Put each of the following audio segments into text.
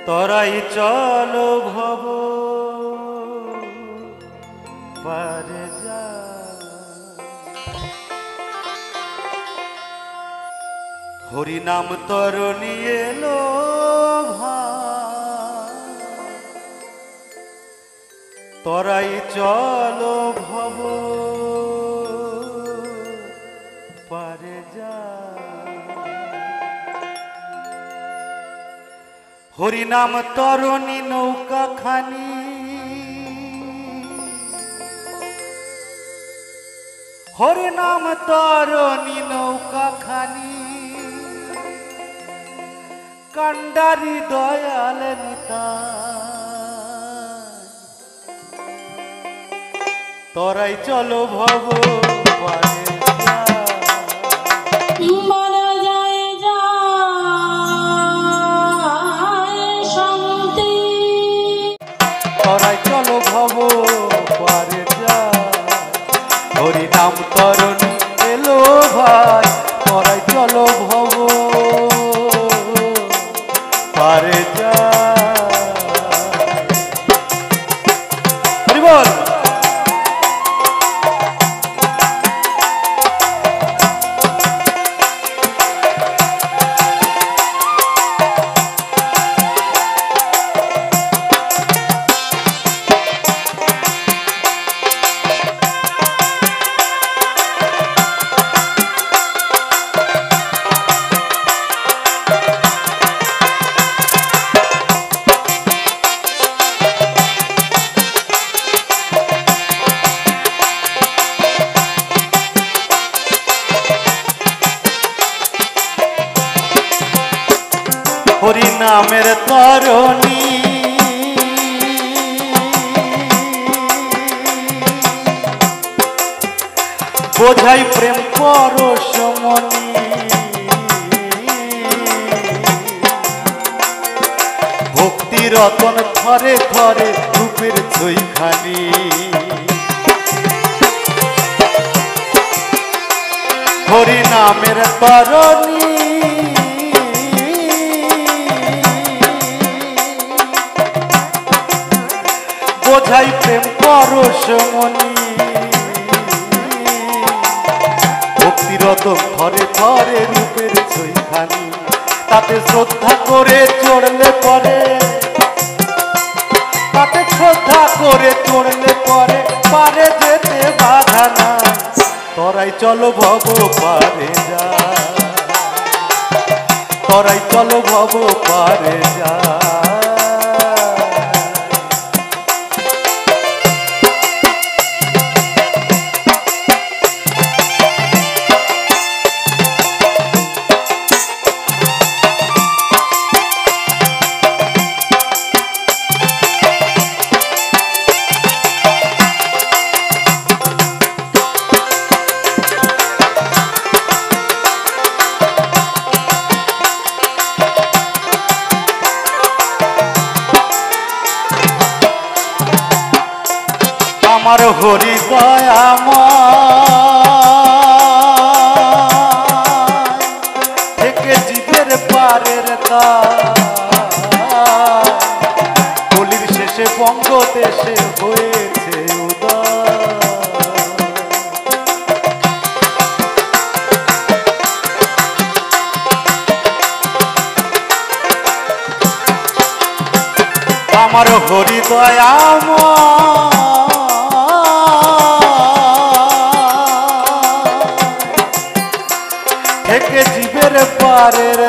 তোরাই চলো ভব পারে যা, হরি নাম তরণী এলো তোরাই চলো ভব পারে যা। হরি নাম তরণী নৌকা খানি, হরি নাম তরণী নৌকা খানি, কান্ডারি দয়াল নিতাই, তোরাই চলো ভব পারে যা। তোরাই চলো ভব পারে যা, হরি নাম তরণী এলো ভাই, তোরাই চলো ভব পারে যা। হরি বল। হরি নামের তরণী বোঝাই প্রেম পরশমণি, ভক্তি রতন থরে থরে রূপের ছইখানি, হরি নামের তরণী বোঝাই প্রেম পরশমণি, ভক্তিরত থরে থরে রূপের ছইখানি, তাতে শ্রদ্ধা করে চড়লে পরে, তাতে শ্রদ্ধা করে চড়লে পরে পারে যেতে বাধা না, তোরাই চলো ভব পারে যা, তোরাই চলো ভব পারে যা। আমার হরি দয়াময় থেকে জীবের পারের কলির শেষে বঙ্গদেশে হয়েছে উদয়, আমার হরি দয়াময় থেকে জীবের পারের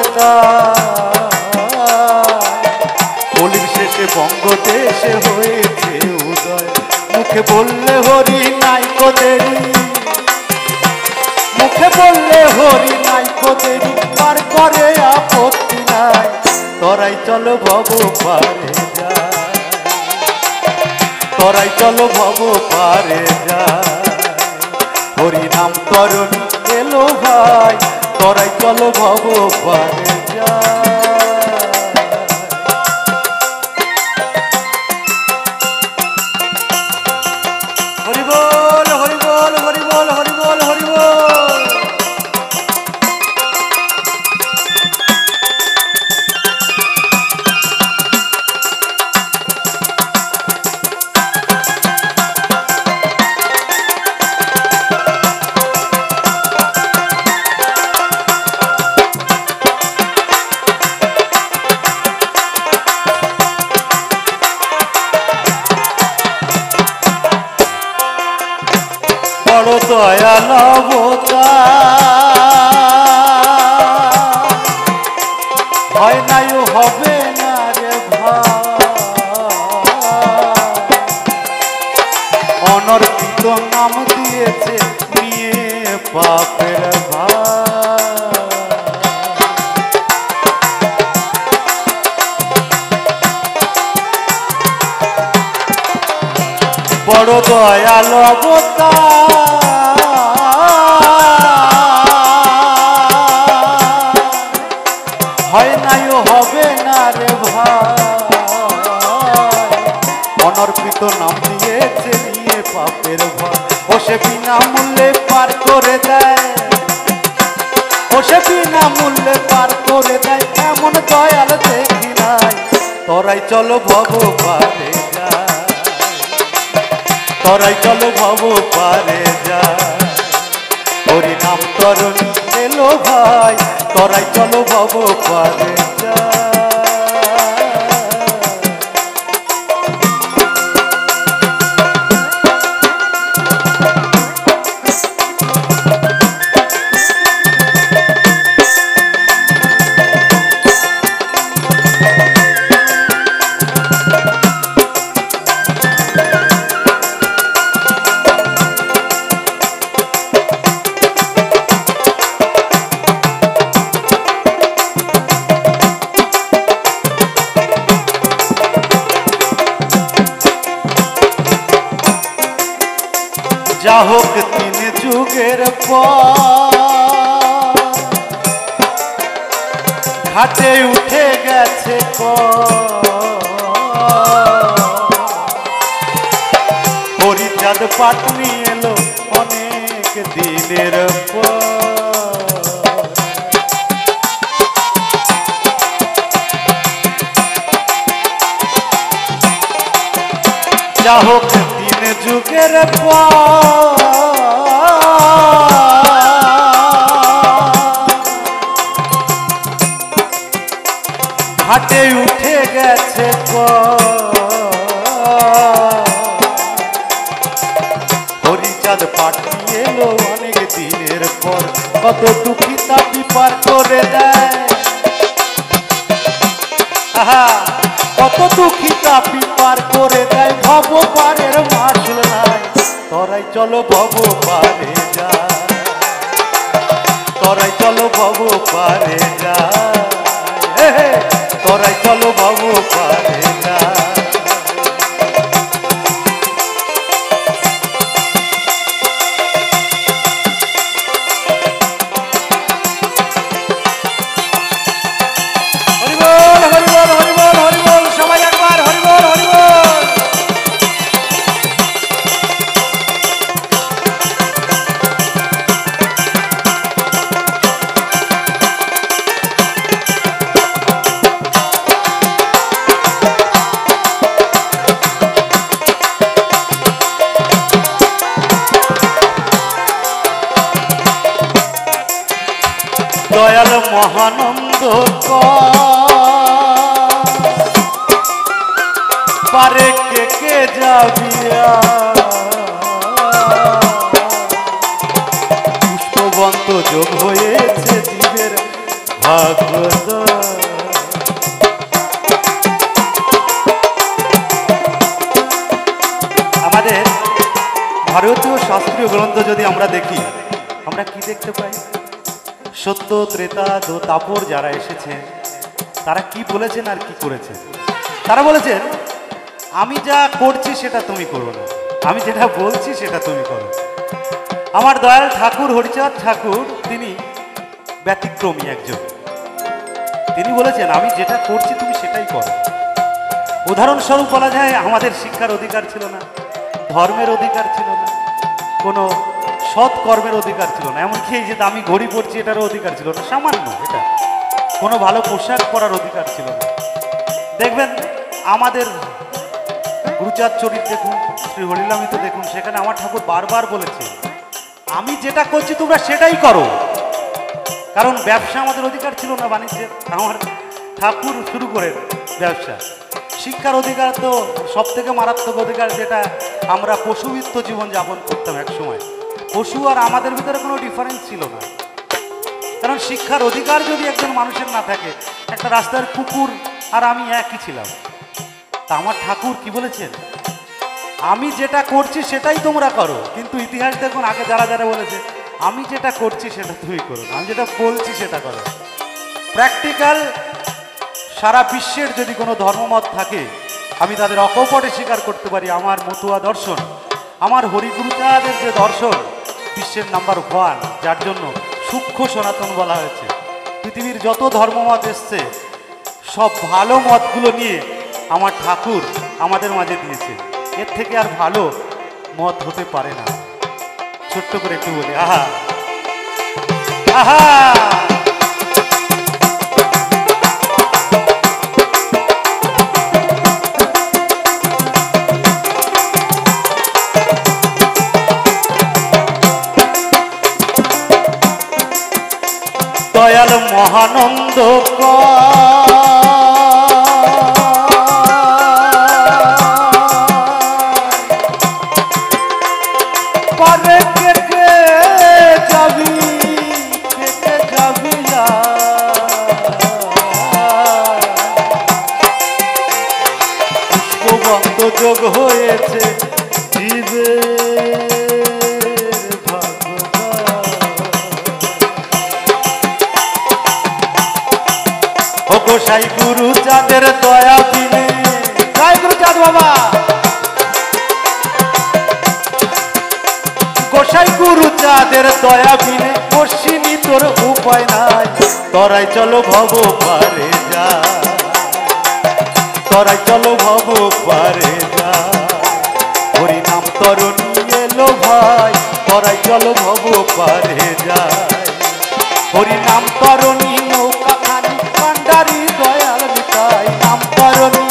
কলির শেষে বঙ্গদেশে হয়েছে উদয়, মুখে বললে হরি নাই দেরি, মুখে বললে হরি নাই দেরি, পার করে আপত্তি নাই, তোরাই চলো ভব পারে যা, তোরাই চলো ভব পারে যা। হরি নাম তরণী এলো ভাই, তোরাই চলো ভব পারে যা। হরি বল হরি বল হরি বল হরি বল হরি বল। হবে না রে ভাই, অনর্পিত নাম দিয়েছে নিয়ে পাপের ভাই। বড় দয়াল অবতার, হয় নাই হবে না রে ভাই, অনর্পিত নাম দিয়েছে নিয়ে পাপের ভয়। ও সে বিনা মূল্যে পার করে দেয়, ও সে বিনা মূল্যে পার করে দেয়, এমন দয়াল দেখি নাই। তোরাই চলো ভব পারে যায়, তোরাই চলো ভব পারে যায়, হরি নাম তরণী এলো ভাই, তোরাই চলো ভব পারে যায়। যা হোক 3 যুগের পর ঘাটে উঠে গেছে হরিচাঁদ পাটনি এলো অনেক দিনের পর। যা হোক 3 যুগের পর ঘাটে উঠে গেছে হরিচাঁদ পাটনি এলো অনেক দিনের পর। কত দুঃখী তাপি পার করে দেয়, আহা কত দুঃখী তাপি পার করে দেয়, ভব পারের মাসুল নাই। তোরাই চলো ভব পারে যায়, তোরাই চলো ভব পারে যায়, তোরাই চলো ভব পারে যায়। দয়াল মহানন্দ পারে কে কে যাবিয়া, পুষ্পবন্ত যোগ হয়েছে জীবের ভাগবত। আমাদের ভারতীয় শাস্ত্রীয় গ্রন্থ যদি আমরা দেখি, আমরা কি দেখতে পাই? সত্য ত্রেতা দাপর যারা এসেছে তারা কি বলেছেন আর কি করেছেন? তারা বলেছেন আমি যা করছি সেটা তুমি করো না, আমি যেটা বলছি সেটা তুমি করো। আমার দয়াল ঠাকুর হরিচাঁদ ঠাকুর তিনি ব্যতিক্রমী একজন, তিনি বলেছেন আমি যেটা করছি তুমি সেটাই করো। উদাহরণস্বরূপ বলা যায় আমাদের শিক্ষার অধিকার ছিল না, ধর্মের অধিকার ছিল না, কোনো সৎ কর্মের অধিকার ছিল না, এমনকি এই যে দামি ঘড়ি পড়ছি এটারও অধিকার ছিল না, সামান্য এটা, কোনো ভালো পোশাক পরার অধিকার ছিল না। দেখবেন আমাদের গুরুচাঁদ চরিত দেখুন, শ্রী হরিলামিতে দেখুন, সেখানে আমার ঠাকুর বারবার বলেছে আমি যেটা করছি তোমরা সেটাই করো। কারণ ব্যবসা আমাদের অধিকার ছিল না, বাণিজ্যের। আমার ঠাকুর শুরু করেন ব্যবসা। শিক্ষার অধিকার তো সব থেকে মারাত্মক অধিকার, যেটা আমরা পশুভিত্ত জীবন যাপন করতাম এক সময়। পশু আর আমাদের ভিতরে কোনো ডিফারেন্স ছিল না, কারণ শিক্ষার অধিকার যদি একজন মানুষের না থাকে, একটা রাস্তার কুকুর আর আমি একই ছিলাম। তা আমার ঠাকুর কি বলেছেন, আমি যেটা করছি সেটাই তোমরা করো। কিন্তু ইতিহাস দেখুন, আগে যারা যারা বলেছে আমি যেটা করছি সেটা তুমি করো, আমি যেটা বলছি সেটা করো। প্র্যাকটিক্যাল সারা বিশ্বের যদি কোনো ধর্মমত থাকে, আমি তাদের অকপটে স্বীকার করতে পারি আমার মতুয়া দর্শন, আমার হরিগুরুচাঁদের যে দর্শন বিশ্বের নাম্বার 1, যার জন্য সূক্ষ্ম সনাতন বলা হয়েছে। পৃথিবীর যত ধর্মমত এসছে সব ভালো মতগুলো নিয়ে আমার ঠাকুর আমাদের মাঝে দিয়েছে। এর থেকে আর ভালো মত হতে পারে না। ছোট্ট করে একটু বলি, আহা আহা। দয়াল মহানন্দ পরে কে কে যাবি, কে কে যাবি পুষ্পবন্ত যোগ হয়েছে জীবের গোসাই গুরু চাঁদের দয়া বিনে। জয় গুরু চাঁদ বাবা। গোসাই গুরু চাঁদের দয়া বিনে অশ্বিনী তোর উপায় নাই। তরাই চলো ভব পারে যা, তরাই চলো ভব পারে যা। হরি নাম তরণী এলো ভাই, তরাই চলো ভব পারে যায়। হরি নাম তরণী নৌকা খানি কান্ডারি দয়াল নিতাই। নাম তরণী,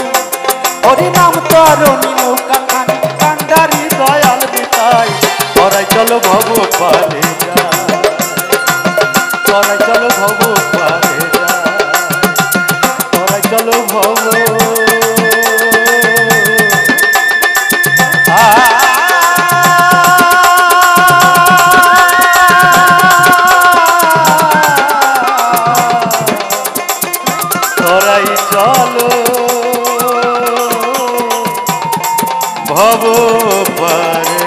হরি নাম তরণী নৌকা খানি কান্ডারি দয়াল নিতাই। তরাই চলো ভব পারে যায়, তরাই চলো ভব পারে যায়, তরাই চলো ভব। তরাই চলো ভব পারে।